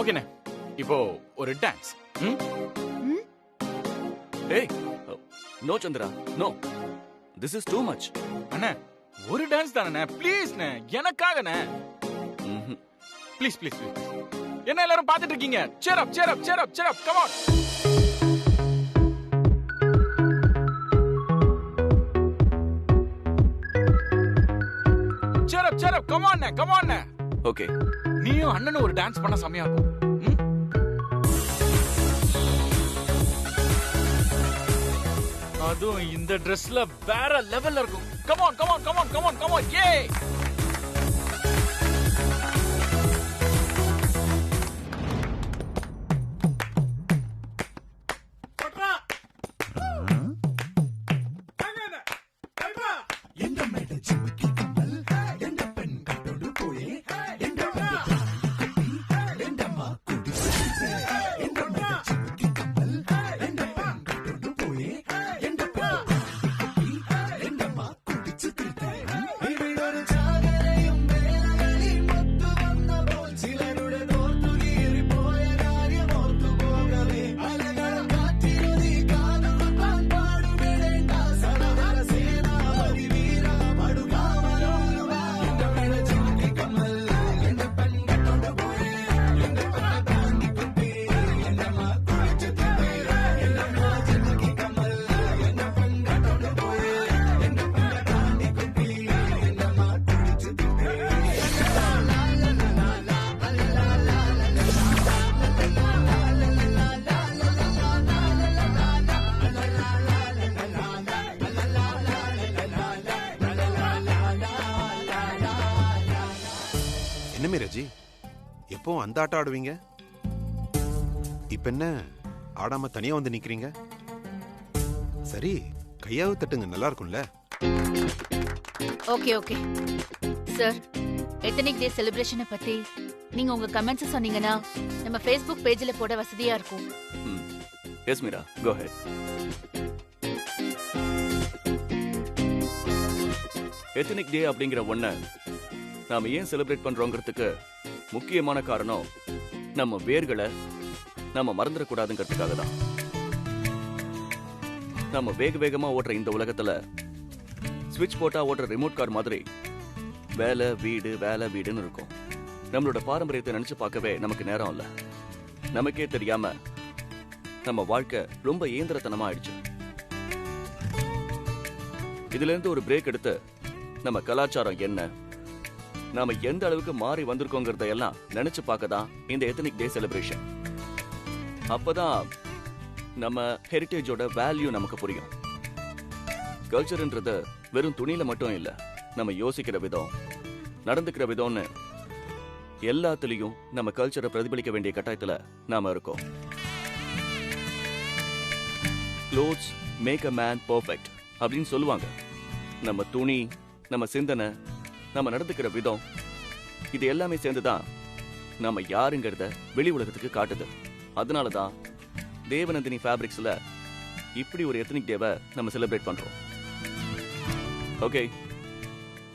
ஓகேண்ணே, இப்போ ஒரு டான்ஸ். ஏய் no Chandra, no, this is too much. அண்ணே ஒரு டான்ஸ் தானே, ப்ளீஸ்ண்ணே, எனக்காகண்ணே. Please please please. என்ன எல்லாரும் பார்த்துட்டு இருக்கீங்க? cheer up, cheer up, cheer up, cheer up, come on. cheer up, cheer up, come on, come on. Okay, நீயும் அண்ணனும் ஒரு டான்ஸ் பண்ண செமையா இருக்கும். அதுவும் இந்த Dressல வேற லெவல்ல இருக்கும். come on, come on, come on, come on, come on, yay. என்ன மீராஜி, எப்போ அந்த ஆட்டம் ஆடுவீங்க? இப்ப என்ன ஆடாம தனியா வந்து நிக்கிறீங்க? சரி, கையாவது தட்டுங்க, நல்லா இருக்கும்ல. ஓகே ஓகே சார், எத்தனிக் டே செலிப்ரேஷனை பத்தி நீங்க உங்க கமெண்ட்ஸ் சொன்னீங்கன்னா நம்ம ஃபேஸ்புக் பேஜ்ல போட வசதியா இருக்கும். எஸ் மீரா, கோ ஹெட். எத்தனிக் டே அப்படிங்கிற ஒண்ண நாம ஏன் செலிப்ரேட் பண்றோங்கிறதுக்கு முக்கியமான காரணம் நம்ம வேர்களை நம்ம மறந்துடக்கூடாதுங்கிறதுக்காக தான். நம்ம வேக வேகமா ஓட்டுற இந்த உலகத்துல ஸ்விட்ச் போட்டா ஓட்டுற ரிமோட் கார் மாதிரி வேலை வீடு வேலை வீடுன்னு இருக்கும். நம்மளோட பாரம்பரியத்தை நினைச்சு பார்க்கவே நமக்கு நேரம் இல்ல. நமக்கே தெரியாம நம்ம வாழ்க்கை ரொம்ப இயந்திரத்தனமா ஆயிடுச்சு. இதுல இருந்து ஒரு பிரேக் எடுத்து நம்ம கலாச்சாரம் என்ன, நாம எந்த அளவுக்கு மாறி வந்திருக்கோங்கிறத எல்லாம் நினைச்சு பார்க்கதான் இந்த எத்தனிக் டே செலிப்ரேஷன். அப்பதான் நம்ம ஹெரிட்டேஜோட வேல்யூ நமக்கு புரியும். கல்ச்சர்ன்றது வெறும் துணியில மட்டும் இல்ல, நம்ம யோசிக்கிற விதம், நடந்துக்கிற விதம்னு எல்லாத்துலயும் நம்ம கல்ச்சரை பிரதிபலிக்க வேண்டிய கட்டாயத்துல நாம இருக்கோம். Clothes make a man perfect அப்படின்னு சொல்லுவாங்க. நம்ம துணி, நம்ம சிந்தனை, நம்ம நடந்துக்கிற விதம், இது எல்லாமே சேர்ந்துதான் நம்ம யாருங்கிறத வெளி உலகத்துக்கு காட்டுது. அதனாலதான் தேவநந்தினி ஃபேப்ரிக்ஸ்ல இப்படி ஒரு எத்தனிக் டேவை நம்ம செலிப்ரேட் பண்றோம். Okay,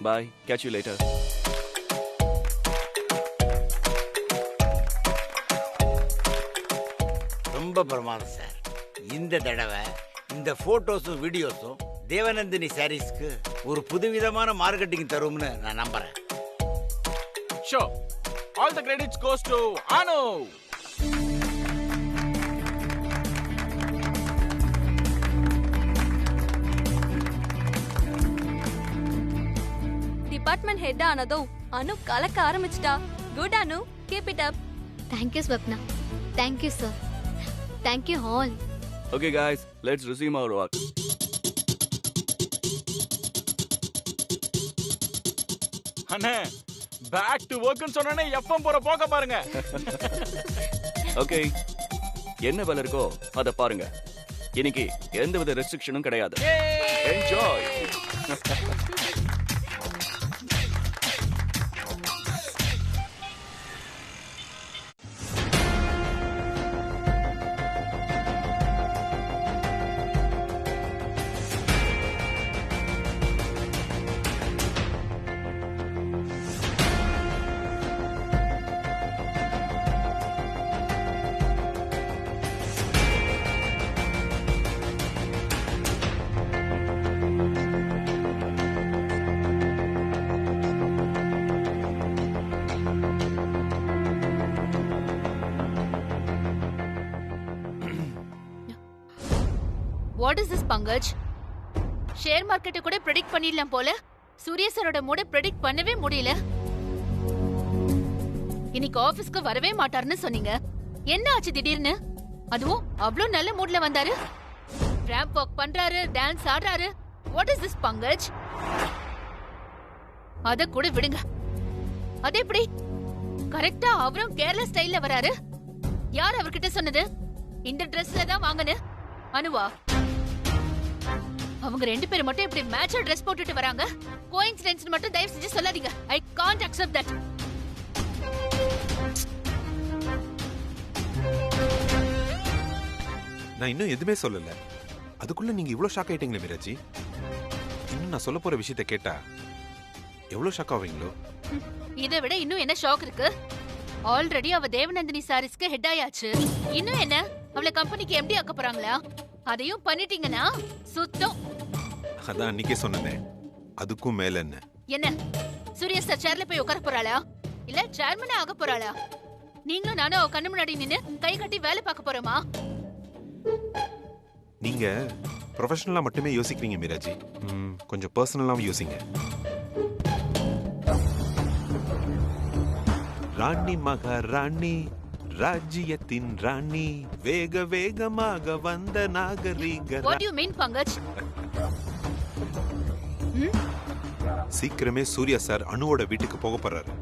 bye, catch you later. ரொம்ப பிரமாதம் சார். இந்த தடவை இந்த போட்டோஸும் வீடியோஸும் தேவநந்தினி சாரீஸ்க்கு ஒரு புதுவிதமான மார்க்கெட்டிங் தரும்னு நான் நம்புறேன். Sure. All the credits goes to Anu. Department head ஆனதும் அனு கலக்க ஆரம்பிச்சிட்டா. Good Anu, keep it up. Thank you Swapna. Thank you sir. Thank you all. Okay guys, let's resume our work. அண்ணே, பேக் டு வர்க்னு சொன்னனே FM போற போக பாருங்க. Okay, என்ன வேலை இருக்கோ அத பாருங்க. இன்னைக்கு எந்தவித ரெஸ்ட்ரிக்ஷனும் கிடையாது. Enjoy. What is this Pankaj? Share மார்க்கெட்டை கூட ப்ரெடிக்ட் பண்ணிடலாம் போல, சூர்யா சாரோட மூட ப்ரெடிக்ட் பண்ணவே முடியல. இன்னைக்கு ஆபீஸ்க்கு வரவே மாட்டாருன்னு சொன்னீங்க, என்ன ஆச்சு திடீர்னு? அதுவும் அவ்ளோ நல்ல மூட்ல வந்தாரு, ரேம்ப் வாக் பண்றாரு, டான்ஸ் ஆடுறாரு. What is this Pankaj? அத கூட விடுங்க, அது எப்படி கரெக்டா அவரும் கேரளா ஸ்டைல்ல வராரு? யார் அவர்கிட்ட சொன்னது இந்த ட்ரெஸ்ல தான் வாங்கன்னு? அனுவா? அவங்க ரெண்டு பேரும் மட்டும் இப்படி மேட்சா ட்ரெஸ் போட்டுட்டு வராங்க. கோஇன்சிடென்ஸ் மட்டும் தயவு செஞ்சு சொல்லாதீங்க. I can't accept that. நான் இன்னும் எதுவுமே சொல்லல, அதுக்குள்ள நீங்க இவ்ளோ ஷாக் ஆயிட்டீங்களே மீராஜி. இன்னும் நான் சொல்ல போற விஷயத்தை கேட்டா எவ்வளவு ஷாக் ஆவீங்களோ? இதை விட இன்னும் என்ன ஷாக் இருக்கு? ஆல்ரெடி அவ தேவநந்தினி சாரீஸ்க்கு ஹெட் ஆயாச்சு. இன்னும் என்ன, அவளை கம்பெனிக்கு எம்டி ஆக்க போறாங்களா? அதையும் பண்ணிட்டீங்கன்னா சுத்தம். அதான் அன்னைக்கே சொன்னேன், அதுக்கும் மேல என்ன? என்ன சூர்யா சார் சேர்ல போய் உட்கார போறாளா, இல்ல சேர்மனா ஆக போறாளா? நீங்களும் நானும் அவ கண்ணு முன்னாடி நின்னு கை கட்டி வேலை பார்க்க போறோமா? நீங்க ப்ரொஃபஷனலா மட்டுமே யோசிக்கிறீங்க மீராஜி, கொஞ்சம் பர்சனலாவும் யோசிங்க. ராணி மகாராணி, ராஜ்யத்தின் ராணி, வேக வேகமாக வந்த நாகரீக. What do you mean Pankaj? சீக்கிரமே சூர்யா சார் அனுவோட வீட்டுக்கு போக போறாரு.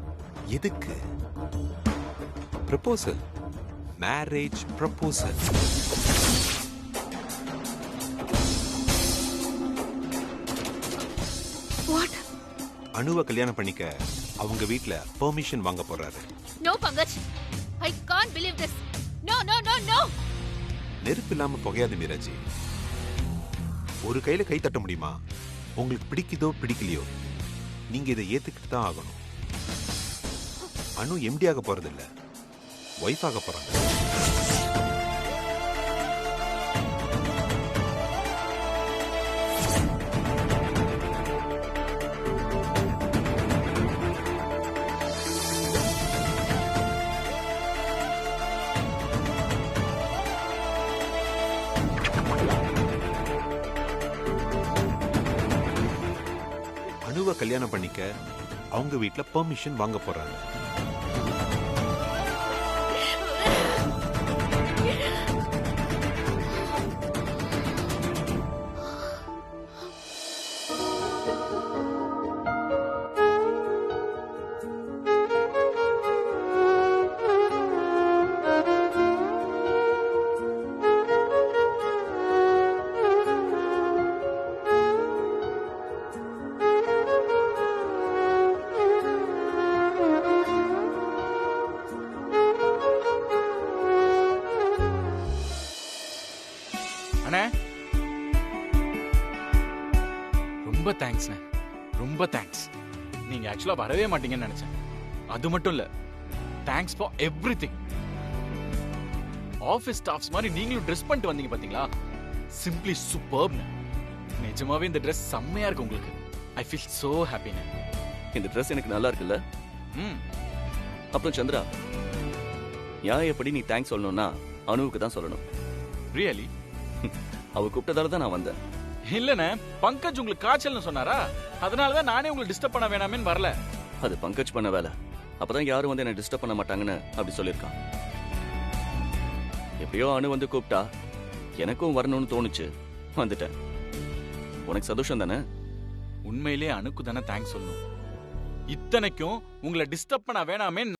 எதுக்கு? Proposal, marriage proposal. What? அனுவை கல்யாணம் பண்ணிக்க அவங்க வீட்ல பெர்மிஷன் வாங்க போறாரு. No Pankaj, I can't believe this. No no no no. நெருப்பு இல்லாம புகையாது மீராஜி. ஒரு கையில கை தட்ட முடியுமா? உங்களுக்கு பிடிக்குதோ பிடிக்கலையோ நீங்க இதை ஏத்துக்கிட்டு தான் ஆகணும். அனு எம்டி ஆக போறது இல்ல, வைஃப் ஆக போறாங்க. அனுவை கல்யாணம் பண்ணிக்க அவங்க வீட்ல பெர்மிஷன் வாங்க போறாங்க. ரொம்ப தேங்க்ஸ்ண்ணே, ரொம்ப தேங்க்ஸ். நீங்க ஆக்சுவலா வரவே மாட்டீங்கன்னு நினைச்சேன். அது மட்டும் இல்ல, thanks for everything. Office staffs மாதிரி நீங்களும் ட்ரெஸ் பண்ணிட்டு வந்தீங்க பாத்தீங்களா, சிம்பிளி சூப்பர்ப்ண்ணே. நிஜமாவே இந்த ட்ரெஸ் செம்மையா இருக்கு உங்களுக்கு. ஐ ஃபீல் சோ ஹாப்பிண்ணே. இந்த ட்ரெஸ் எனக்கு நல்லா இருக்குல்ல? அப்புறம் சந்திரா, ஏன் எப்படி நீ தேங்க்ஸ் சொல்லணும்னா அனுவுக்கு தான் சொல்லணும். ரியலி? அவ கூப்பிட்டதால தான் நான் வந்தேன். இல்லண்ணே, பங்கஜ் உங்களுக்கு காய்ச்சல்னு சொன்னாரா, அதனாலதான் நானே உங்களுக்கு டிஸ்டர்ப் பண்ண வேணாமேன்னு வரல. அது பங்கஜ் பண்ண வேலை. அப்பதான் யாரும் வந்து என்ன டிஸ்டர்ப் பண்ண மாட்டாங்கன்னு அப்படி சொல்லியிருக்கான். எப்படியோ அனு வந்து கூப்பிட்டா, எனக்கும் வரணும்னு தோணுச்சு, வந்துட்டேன். உனக்கு சந்தோஷம் தானே? உண்மையிலே அனுக்கு தானே தேங்க்ஸ் சொல்லணும். இத்தனைக்கும் உங்களை டிஸ்டர்ப் பண்ண வேணாமே.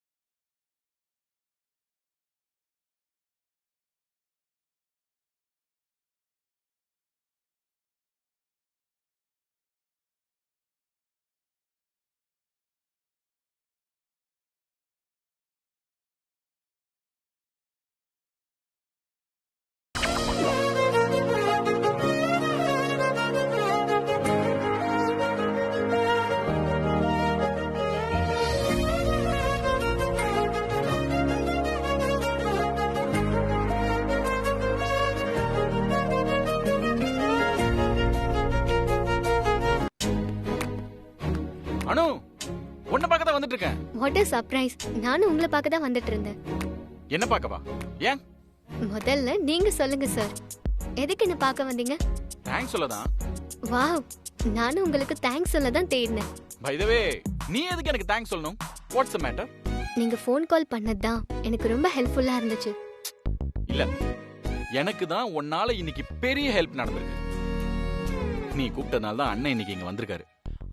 அனு, உன்னை பார்க்க தான் வந்துட்டு இருக்கேன். What a surprise. நானும் உங்களை பார்க்க தான் வந்துட்டு இருந்தேன். என்ன பார்க்கவா? ஏன்? முதல்ல நீங்க சொல்லுங்க சார், எதுக்கு என்ன பார்க்க வந்தீங்க? தேங்க்ஸ் சொல்லதான். வாவ், நானும் உங்களுக்கு தேங்க்ஸ் சொல்ல தான் தேடினேன். பை தி வே, நீ எதுக்கு எனக்கு தேங்க்ஸ் சொல்லணும்? What's the matter? நீங்க ஃபோன் கால் பண்ணதுதான் எனக்கு ரொம்ப ஹெல்ப்ஃபுல்லா இருந்துச்சு. இல்ல, எனக்கு தான் உன்னால இன்னைக்கு பெரிய ஹெல்ப் நடந்திருக்கு. நீ கூப்பிட்டனால தான் அண்ணன் இன்னைக்கு இங்க வந்திருக்காரு.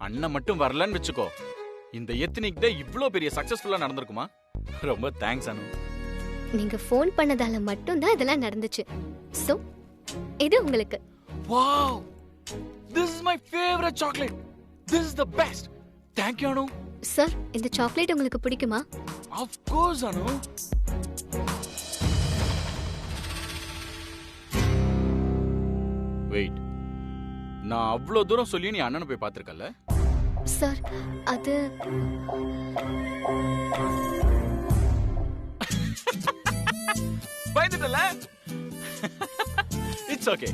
அண்ணன் மட்டும் வரலன்னு வெச்சுக்கோ, இந்த எத்னிக் டே இவ்ளோ பெரிய சக்சஸ்ஃபுல்லா நடந்திருக்குமா? ரொம்ப தேங்க்ஸ் அனு. நீங்க ஃபோன் பண்ணதால மட்டும் தான் இதெல்லாம் நடந்துச்சு. சோ இது உங்களுக்கு. Wow, this is my favourite chocolate. This is the best. Thank you Anu. Sir, இந்த சாக்லேட் உங்களுக்கு பிடிக்குமா? Of course Anu. வெயிட், நான் அவ்வளவு தூரம் சொல்லி நீ அண்ணனை போய் பார்த்திருக்கல? சார், அது பயந்துட்டல? It's okay.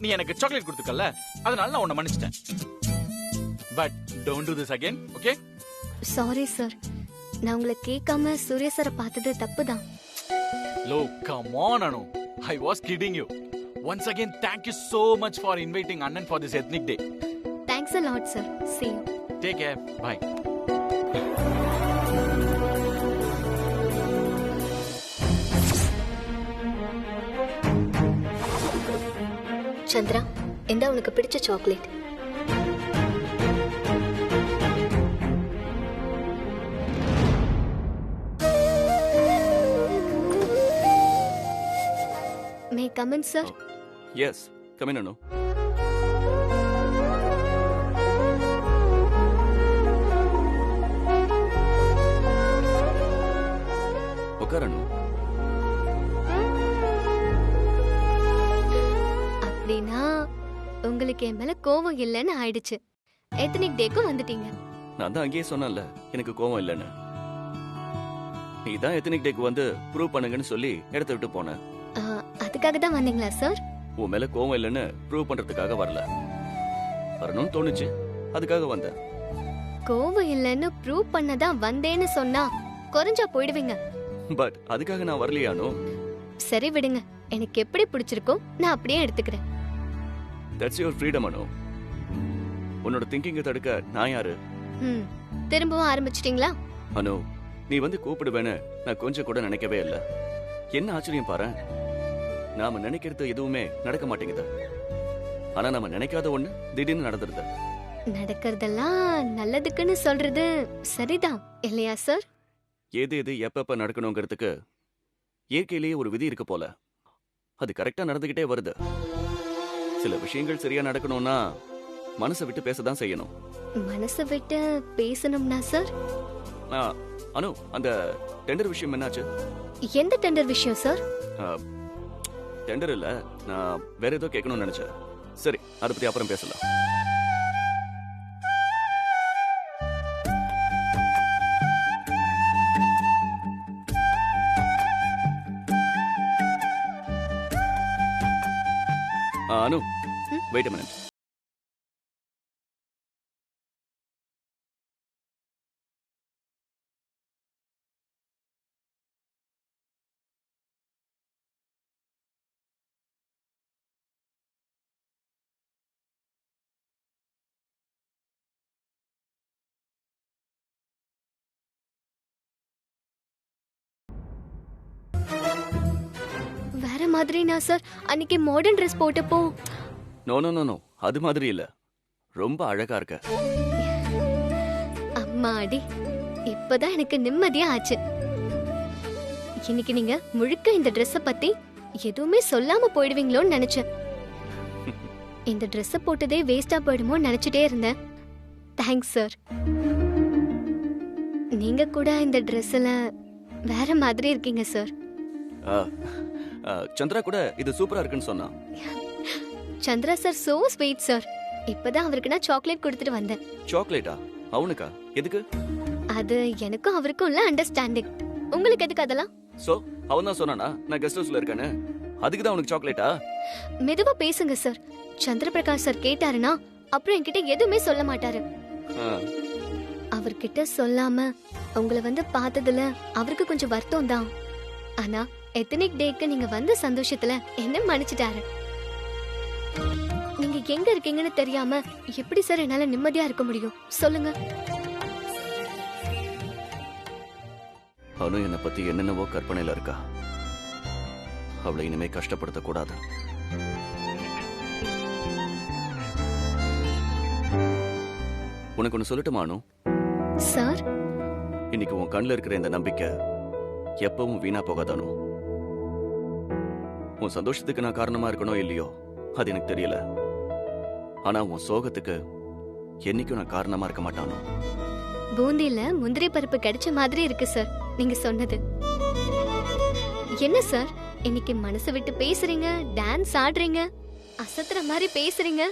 நீ எனக்கு சாக்லேட் கொடுத்துக்கல, அதனால நான் உன்னை மன்னிச்சிட்டேன். But don't do this again, okay? Sorry sir, நான் உங்களை கேட்காம சூர்யா சாரை பார்த்தது தப்புதான். லோ, come on Anu. I was kidding you. Once again, thank you so much for inviting Annan for this ethnic day. Thanks a lot, sir. See you. Take care. Bye. Chandra, இந்த உனக்கு பிடிச்ச chocolate. May I come in, sir? Yes, come in, Anu. உட்கார் அனு. அப்படின்னா உங்களுக்கு என் மேல கோவம் இல்லைன்னு ஆயிடுச்சு. எத்தனிக் டேக்கும் வந்துட்டீங்க. நான் தான் அங்கேயே சொன்னேன்ல எனக்கு கோவம் இல்லைன்னு. நீ தான் எத்தனிக் டேக்கு வந்து ப்ரூவ் பண்ணுங்கன்னு சொல்லி இடத்த விட்டு போன. அதுக்காக தான் வந்தீங்களா சார்? உன் மேல கோவம் இல்லைன்னு ப்ரூவ் பண்றதுக்காக வரல, வரணும்னு தோணுச்சு, அதுக்காக வந்தேன். கோவம் இல்லைன்னு ப்ரூவ் பண்ணதான் வந்தேன்னு சொன்னா குறைஞ்சா போயிடுவீங்க. பட் அதுக்காக நான் வரலையானோ. சரி விடுங்க, எனக்கு எப்படி பிடிச்சிருக்கோ நான் அப்படியே எடுத்துக்கிறேன். தட்ஸ் யுவர் ஃப்ரீடம் அனு. உன்னோட திங்கிங்கை தடுக்க நான் யாரு? திரும்பவும் ஆரம்பிச்சிட்டீங்களா? அனு, நீ வந்து கூப்பிடுவேன்னு நான் கொஞ்சம் கூட நினைக்கவே இல்லை. என்ன ஆச்சரியம் பாரு, நாம நினைக்கிறது எதுவுமே நடக்க மாட்டேங்குது. ஆனா நம்ம நினைக்காத ஒண்ணு திடீர்னு நடந்துருது. நடக்கிறதெல்லாம் நல்லதுக்குன்னு சொல்றது சரிதான் இல்லையா சார்? எது எது எப்பப்ப நடக்கணுங்கிறதுக்கு இயற்கையிலேயே ஒரு விதி இருக்கு போல. அது கரெக்டா நடந்துகிட்டே வருது. சில விஷயங்கள் சரியா நடக்கணும்னா மனசை விட்டு பேசதான் செய்யணும். மனசை விட்டு பேசணும்னா சார்? அனு, அந்த டெண்டர் விஷயம் என்னாச்சு? எந்த டெண்டர் விஷயம் சார்? டெண்டர் இல்ல, நான் வேற ஏதோ கேட்கணும்னு நினைச்சேன். சரி, அதை பத்தி அப்புறம் பேசலாம். Anu, wait a minute. வேற மாதிரினா சார்? அன்னைக்கு மாடர்ன் ட்ரெஸ் போட்டப்போ. நோ நோ நோ நோ, அது மாதிரி இல்ல. ரொம்ப அழகா இருக்க. அம்மாடி, இப்பதான் எனக்கு நிம்மதியா ஆச்சு. இன்னைக்கு நீங்க முழுக்க இந்த ட்ரெஸ்ஸ பத்தி எதுவுமே சொல்லாம போயிடுவீங்களோன்னு நினைச்சேன். இந்த ட்ரெஸ்ஸ போட்டதே வேஸ்டா போயிடுமோ நினைச்சிட்டே இருந்தேன். Thanks sir. நீங்க கூட இந்த ட்ரெஸ்ல வேற மாதிரி இருக்கீங்க சார். சந்திரா கூட இது சூப்பரா இருக்குன்னு சொன்னா. Chandra sir so sweet sir. இப்பதான் அவருக்கு நான் சாக்லேட் கொடுத்துட்டு வந்தேன். சாக்லேட்டா? அவனுக்கா? எதுக்கு? அது எனக்கும் அவருக்கும் உள்ள அண்டர்ஸ்டாண்டிங். உங்களுக்கு எதுக்கு அதெல்லாம்? சோ அவன் தான் சொன்னானா நான் கெஸ்ட் ஹவுஸ்ல இருக்கேன்னு? அதுக்கு தான் அவனுக்கு சாக்லேட்டா? மெதுவா பேசுங்க சார். சந்திரபிரகாஷ் சார் கேட்டாருன்னா அப்புறம் என்கிட்ட எதுவுமே சொல்ல மாட்டாரு. அவர்கிட்ட சொல்லாம உங்களை வந்து பார்த்ததுல அவருக்கு கொஞ்சம் வருத்தம் தான். ஆனா எத்தனிக் டேக்கு நீங்க வந்த சந்தோஷத்துல என்ன மன்னிச்சிட்டாரு. எங்க இருக்கீங்கன்னு தெரியாம எப்படி சார் என்னால நிம்மதியா இருக்க முடியும் சொல்லுங்க. அனு என்னை பத்தி என்னென்னவோ கற்பனையில இருக்கா. அவளை இனிமே கஷ்டப்படுத்த கூடாது. உனக்கு ஒண்ணு சொல்லட்டுமா அனு? சார், இன்னைக்கு உன் கண்ணுல இருக்கிற இந்த நம்பிக்கை எப்பவும் வீணா போகாது அனு. உன் சந்தோஷத்துக்கு நான் காரணமா இருக்கனோ இல்லையோ அது எனக்கு தெரியல. ஆனா உன் சோகத்துக்கு என்னைக்கும் நான் காரணமா இருக்க மாட்டானோ. பூந்தியில முந்திரி பருப்பு கிடைச்ச மாதிரி இருக்கு சார் நீங்க சொன்னது. என்ன சார் இன்னைக்கு மனசு விட்டு பேசுறீங்க, டான்ஸ் ஆடுறீங்க, அசத்துற மாதிரி பேசுறீங்க.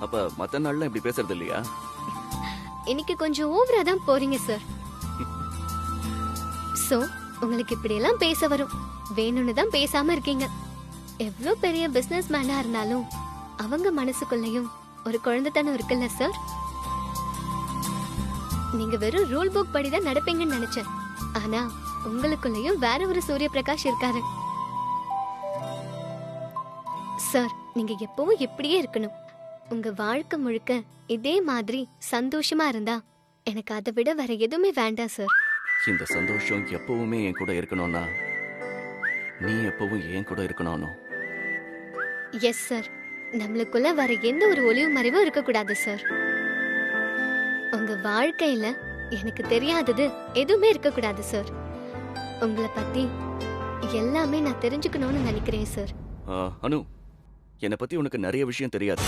அப்ப மத்த நாள்லாம் இப்படி பேசுறது இல்லையா? இன்னைக்கு கொஞ்சம் ஓவரா தான் போறீங்க சார். சோ உங்களுக்கு இப்படி எல்லாம் பேச வரும், வேணும்னு தான் பேசாம இருக்கீங்க. எவ்வளவு பெரிய பிசினஸ் மேனா இருந்தாலும் அவங்க மனசுக்குள்ளயும் ஒரு குழந்தைத்தனம் இருக்குல்ல சார். நீங்க வெறும் ரூல் புக் படிதான் நடப்பீங்கன்னு நினைச்சேன். ஆனா உங்களுக்குள்ளயும் வேற ஒரு சூரிய பிரகாஷ் இருக்காரு சார். நீங்க எப்பவும் இப்படியே இருக்கணும். உங்க வாழ்க்கை முழுக்க இதே மாதிரி சந்தோஷமா இருந்தா எனக்கு அதை விட வேற எதுவுமே வேண்டாம் சார். இந்த சந்தோஷம் எப்பவுமே என் கூட இருக்கணும்னா நீ எப்பவும் என் கூட இருக்கணும். எஸ் சார், நம்மளுக்குள்ள வேற எந்த ஒரு ஒளிவு மறைவும் இருக்க கூடாது சார். உங்க வாழ்க்கையில எனக்கு தெரியாதது எதுவுமே இருக்க கூடாது சார். உங்களை பத்தி எல்லாமே நான் தெரிஞ்சுக்கணும்னு நினைக்கிறேன் சார். அனு, என்னை பத்தி உனக்கு நிறைய விஷயம் தெரியாது.